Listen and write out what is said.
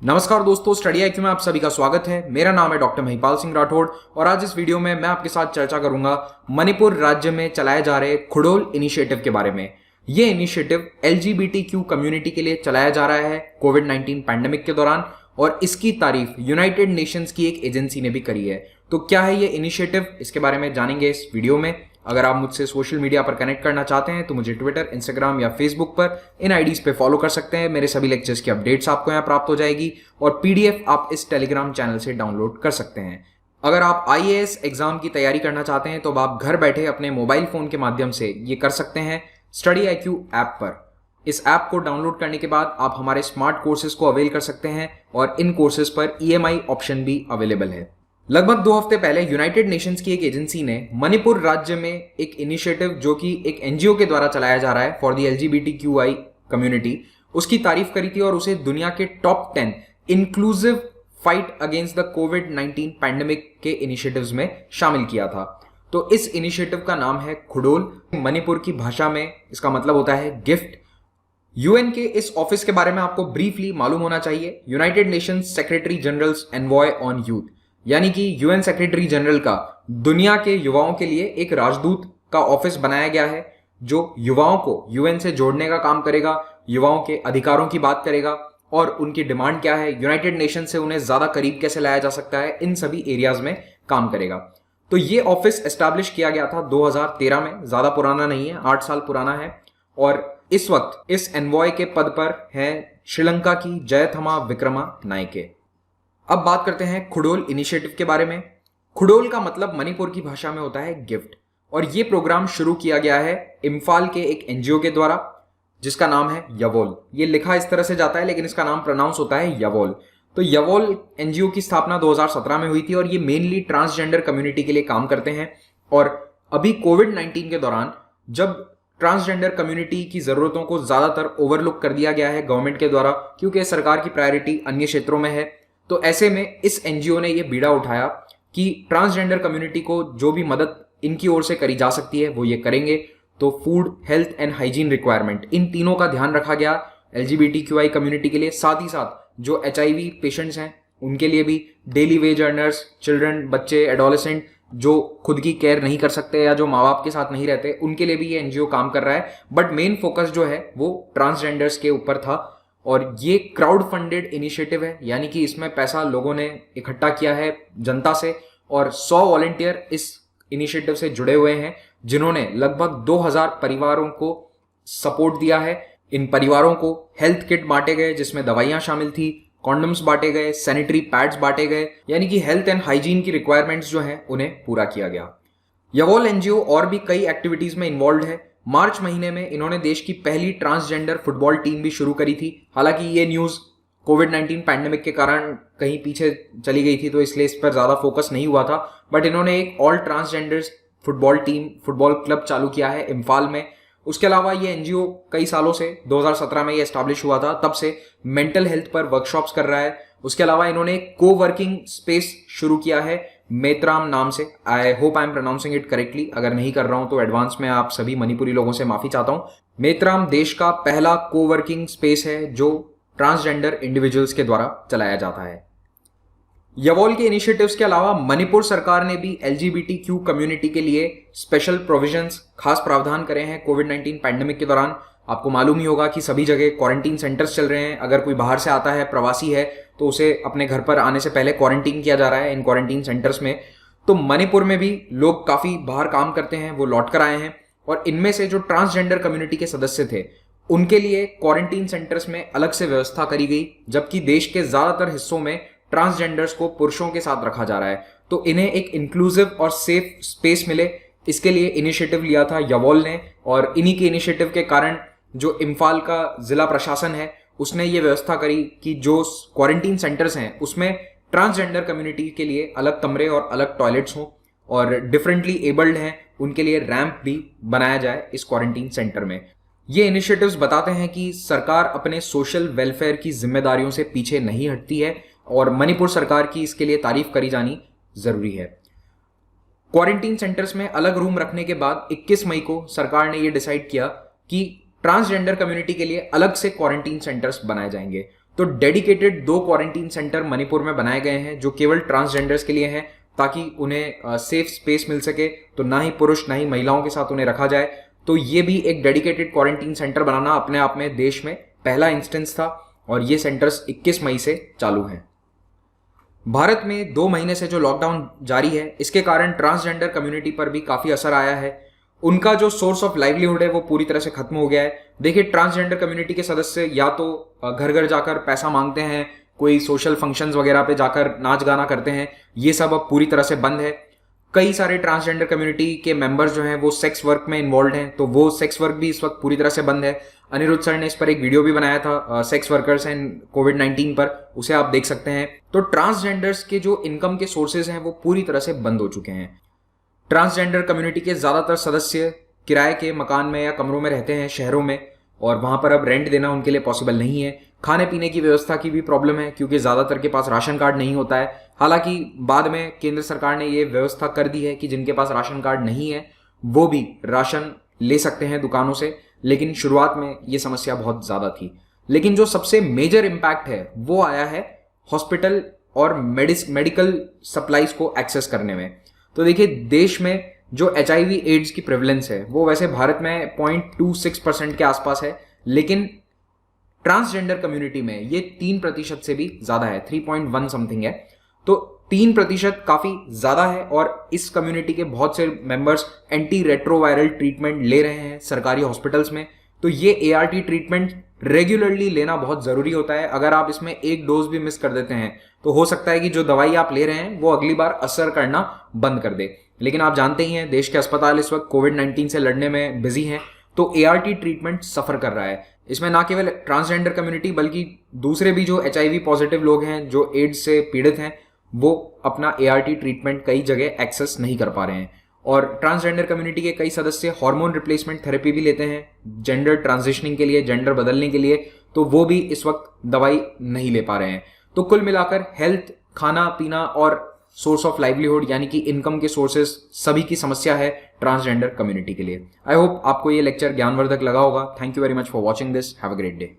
नमस्कार दोस्तों, study IQ में आप सभी का स्वागत है। मेरा नाम है डॉक्टर महिपाल सिंह राठौड़ और आज इस वीडियो में मैं आपके साथ चर्चा करूंगा मणिपुर राज्य में चलाए जा रहे खुडोल इनिशिएटिव के बारे में। ये इनिशिएटिव एलजीबीटीक्यू कम्युनिटी के लिए चलाया जा रहा है कोविड-19 पैंडेमिक के दौरान और इसकी तारीफ यूनाइटेड नेशंस की एक एजेंसी ने भी करी है। तो क्या है ये इनिशिएटिव, इसके बारे में जानेंगे इस वीडियो में। अगर आप मुझसे सोशल मीडिया पर कनेक्ट करना चाहते हैं तो मुझे ट्विटर, इंस्टाग्राम या फेसबुक पर इन आईडीज पे फॉलो कर सकते हैं। मेरे सभी लेक्चर्स की अपडेट्स आपको यहाँ प्राप्त हो जाएगी और पीडीएफ आप इस टेलीग्राम चैनल से डाउनलोड कर सकते हैं। अगर आप आईएएस एग्जाम की तैयारी करना चाहते हैं तो आप घर बैठे अपने मोबाइल फोन के माध्यम से ये कर सकते हैं स्टडी आईक्यू ऐप पर। इस ऐप को डाउनलोड करने के बाद आप हमारे स्मार्ट कोर्सेज को अवेल कर सकते हैं और इन कोर्सेज पर ईएमआई ऑप्शन भी अवेलेबल है। लगभग 2 हफ्ते पहले यूनाइटेड नेशंस की एक एजेंसी ने मणिपुर राज्य में एक इनिशिएटिव जो कि एक एनजीओ के द्वारा चलाया जा रहा है फॉर द एलजीबीटीक्यूआई कम्युनिटी, उसकी तारीफ करी थी और उसे दुनिया के top 10 inclusive fight against the covid pandemic के इनिशिएटिव्स में शामिल किया था। तो इस इनिशिएटिव का नाम है खुडोल। मणिपुर की भाषा में इसका मतलब होता है गिफ्ट। यूएन के इस ऑफिस के बारे में आपको ब्रीफली मालूम होना चाहिए। United Nations secretary generals envoy on youth, यानी कि यूएन सेक्रेटरी जनरल का दुनिया के युवाओं के लिए एक राजदूत का ऑफिस बनाया गया है जो युवाओं को यूएन से जोड़ने का काम करेगा, युवाओं के अधिकारों की बात करेगा और उनकी डिमांड क्या है, यूनाइटेड नेशन से उन्हें ज्यादा करीब कैसे लाया जा सकता है, इन सभी एरियाज में काम करेगा। तो ये ऑफिस एस्टैब्लिश किया गया था 2013 में, ज्यादा पुराना नहीं है, 8 साल पुराना है। और इस वक्त इस एनवॉय के पद पर है श्रीलंका की जयथमा विक्रमा नायके। अब बात करते हैं खुडोल इनिशिएटिव के बारे में। खुडोल का मतलब मणिपुर की भाषा में होता है गिफ्ट और ये प्रोग्राम शुरू किया गया है इम्फाल के एक एनजीओ के द्वारा जिसका नाम है यवोल। ये लिखा इस तरह से जाता है लेकिन इसका नाम प्रोनाउंस होता है यवोल। तो यवोल एनजीओ की स्थापना 2017 में हुई थी और ये मेनली ट्रांसजेंडर कम्युनिटी के लिए काम करते हैं। और अभी कोविड-19 के दौरान जब ट्रांसजेंडर कम्युनिटी की जरूरतों को ज्यादातर ओवरलुक कर दिया गया है गवर्नमेंट के द्वारा, क्योंकि सरकार की प्रायोरिटी अन्य क्षेत्रों में है, तो ऐसे में इस एनजीओ ने यह बीड़ा उठाया कि ट्रांसजेंडर कम्युनिटी को जो भी मदद इनकी ओर से करी जा सकती है वो ये करेंगे। तो food, health and hygiene requirement, इन तीनों का ध्यान रखा गया एलजीबीटीक्यूआई कम्युनिटी के लिए। साथ ही साथ जो एचआईवी पेशेंट्स हैं उनके लिए भी, डेली वेज अर्नर्स, चिल्ड्रन, बच्चे, एडोलेसेंट जो खुद की केयर नहीं कर सकते या जो माँ बाप के साथ नहीं रहते, उनके लिए भी ये एनजीओ काम कर रहा है। बट मेन फोकस जो है वो ट्रांसजेंडर्स के ऊपर था और ये क्राउड फंडेड इनिशिएटिव है, यानी कि इसमें पैसा लोगों ने इकट्ठा किया है जनता से और 100 वॉलंटियर इस इनिशिएटिव से जुड़े हुए हैं जिन्होंने लगभग 2000 परिवारों को सपोर्ट दिया है। इन परिवारों को हेल्थ किट बांटे गए जिसमें दवाइयां शामिल थी, कॉन्डम्स बांटे गए, सैनिटरी पैड्स बांटे गए, यानी कि हेल्थ एंड हाइजीन की रिक्वायरमेंट्स जो हैं उन्हें पूरा किया गया। यवोल एनजीओ और भी कई एक्टिविटीज में इन्वॉल्व है। मार्च महीने में इन्होंने देश की पहली ट्रांसजेंडर फुटबॉल टीम भी शुरू करी थी। हालांकि ये न्यूज कोविड-19 पैंडेमिक के कारण कहीं पीछे चली गई थी तो इसलिए इस पर ज्यादा फोकस नहीं हुआ था। बट इन्होंने एक all transgenders football team, football club चालू किया है इम्फाल में। उसके अलावा ये एनजीओ कई सालों से, 2017 में ये एस्टैब्लिश हुआ था, तब से मेंटल हेल्थ पर वर्कशॉप्स कर रहा है। उसके अलावा इन्होंने एक को वर्किंग स्पेस शुरू किया है मेत्राम नाम से। I hope I am pronouncing it correctly, अगर नहीं कर रहा हूं तो एडवांस में आप सभी मणिपुरी लोगों से माफी चाहता हूं। मेत्राम देश का पहला को वर्किंग स्पेस है जो ट्रांसजेंडर इंडिविजुअल्स के द्वारा चलाया जाता है। यवोल के इनिशिएटिव्स के अलावा मणिपुर सरकार ने भी एलजीबीटीक्यू कम्युनिटी के लिए स्पेशल प्रोविजंस, खास प्रावधान करे हैं कोविड-19 पैंडेमिक के दौरान। आपको मालूम ही होगा कि सभी जगह क्वारंटीन सेंटर्स चल रहे हैं। अगर कोई बाहर से आता है, प्रवासी है, तो उसे अपने घर पर आने से पहले क्वारंटीन किया जा रहा है इन क्वारंटीन सेंटर्स में। तो मणिपुर में भी लोग काफी बाहर काम करते हैं, वो लौट कर आए हैं और इनमें से जो ट्रांसजेंडर कम्युनिटी के सदस्य थे उनके लिए क्वारंटीन सेंटर्स में अलग से व्यवस्था करी गई, जबकि देश के ज्यादातर हिस्सों में ट्रांसजेंडर्स को पुरुषों के साथ रखा जा रहा है। तो इन्हें एक इंक्लूसिव और सेफ स्पेस मिले, इसके लिए इनिशिएटिव लिया था यवोल ने। और इन्हीं के इनिशिएटिव के कारण जो इम्फाल का जिला प्रशासन है उसने ये व्यवस्था करी कि जो क्वारंटीन सेंटर्स हैं उसमें ट्रांसजेंडर कम्युनिटी के लिए अलग कमरे और अलग टॉयलेट्स हों और डिफरेंटली एबल्ड हैं उनके लिए रैंप भी बनाया जाए इस क्वारंटीन सेंटर में। ये इनिशिएटिव्स बताते हैं कि सरकार अपने सोशल वेलफेयर की जिम्मेदारियों से पीछे नहीं हटती है और मणिपुर सरकार की इसके लिए तारीफ करी जानी जरूरी है। क्वारंटीन सेंटर्स में अलग रूम रखने के बाद 21 मई को सरकार ने यह डिसाइड किया कि ट्रांसजेंडर कम्युनिटी के लिए अलग से क्वारंटीन सेंटर्स बनाए जाएंगे। तो डेडिकेटेड 2 क्वारंटीन सेंटर मणिपुर में बनाए गए हैं जो केवल ट्रांसजेंडर्स के लिए हैं, ताकि उन्हें सेफ स्पेस मिल सके। तो ना ही पुरुष ना ही महिलाओं के साथ उन्हें रखा जाए। तो ये भी एक डेडिकेटेड क्वारंटीन सेंटर बनाना अपने आप में देश में पहला इंस्टेंस था और ये सेंटर्स 21 मई से चालू हैं। भारत में 2 महीने से जो लॉकडाउन जारी है, इसके कारण ट्रांसजेंडर कम्युनिटी पर भी काफी असर आया है। उनका जो सोर्स ऑफ लाइवलीहुड है वो पूरी तरह से खत्म हो गया है। देखिए, ट्रांसजेंडर कम्युनिटी के सदस्य या तो घर घर जाकर पैसा मांगते हैं, कोई सोशल फंक्शंस वगैरह पे जाकर नाच गाना करते हैं, ये सब अब पूरी तरह से बंद है। कई सारे ट्रांसजेंडर कम्युनिटी के मेंबर्स जो हैं वो सेक्स वर्क में इन्वॉल्व हैं, तो वो सेक्स वर्क भी इस वक्त पूरी तरह से बंद है। अनिरुद्ध सर ने इस पर एक वीडियो भी बनाया था, सेक्स वर्कर्स एंड कोविड-19 पर, उसे आप देख सकते हैं। तो ट्रांसजेंडर्स के जो इनकम के सोर्सेज हैं वो पूरी तरह से बंद हो चुके हैं। ट्रांसजेंडर कम्युनिटी के ज्यादातर सदस्य किराए के मकान में या कमरों में रहते हैं शहरों में, और वहां पर अब रेंट देना उनके लिए पॉसिबल नहीं है। खाने पीने की व्यवस्था की भी प्रॉब्लम है क्योंकि ज्यादातर के पास राशन कार्ड नहीं होता है। हालांकि बाद में केंद्र सरकार ने ये व्यवस्था कर दी है कि जिनके पास राशन कार्ड नहीं है वो भी राशन ले सकते हैं दुकानों से, लेकिन शुरुआत में ये समस्या बहुत ज्यादा थी। लेकिन जो सबसे मेजर इम्पैक्ट है वो आया है हॉस्पिटल और मेडिकल सप्लाईज को एक्सेस करने में। तो देखिए, देश में जो HIV एड्स की प्रेवलेंस है वो वैसे भारत में 0.26% के आसपास है, लेकिन ट्रांसजेंडर कम्युनिटी में ये 3% से भी ज्यादा है, 3.1 समथिंग है। तो 3% काफी ज्यादा है और इस कम्युनिटी के बहुत से मेंबर्स एंटी रेट्रोवायरल ट्रीटमेंट ले रहे हैं सरकारी हॉस्पिटल्स में। तो ये ART ट्रीटमेंट रेगुलरली लेना बहुत जरूरी होता है। अगर आप इसमें एक डोज भी मिस कर देते हैं तो हो सकता है कि जो दवाई आप ले रहे हैं वो अगली बार असर करना बंद कर दे। लेकिन आप जानते ही हैं, देश के अस्पताल इस वक्त कोविड-19 से लड़ने में बिजी हैं, तो ART ट्रीटमेंट सफर कर रहा है। इसमें ना केवल ट्रांसजेंडर कम्युनिटी बल्कि दूसरे भी जो HIV पॉजिटिव लोग हैं, जो एड्स से पीड़ित हैं, वो अपना ART ट्रीटमेंट कई जगह एक्सेस नहीं कर पा रहे हैं। और ट्रांसजेंडर कम्युनिटी के कई सदस्य हार्मोन रिप्लेसमेंट थेरेपी भी लेते हैं जेंडर ट्रांजिशनिंग के लिए, जेंडर बदलने के लिए, तो वो भी इस वक्त दवाई नहीं ले पा रहे हैं। तो कुल मिलाकर हेल्थ, खाना पीना और सोर्स ऑफ लाइवलीहुड यानी कि इनकम के सोर्सेज सभी की समस्या है ट्रांसजेंडर कम्युनिटी के लिए। आई होप आपको ये लेक्चर ज्ञानवर्धक लगा होगा। Thank you very much for watching this. Have a great day.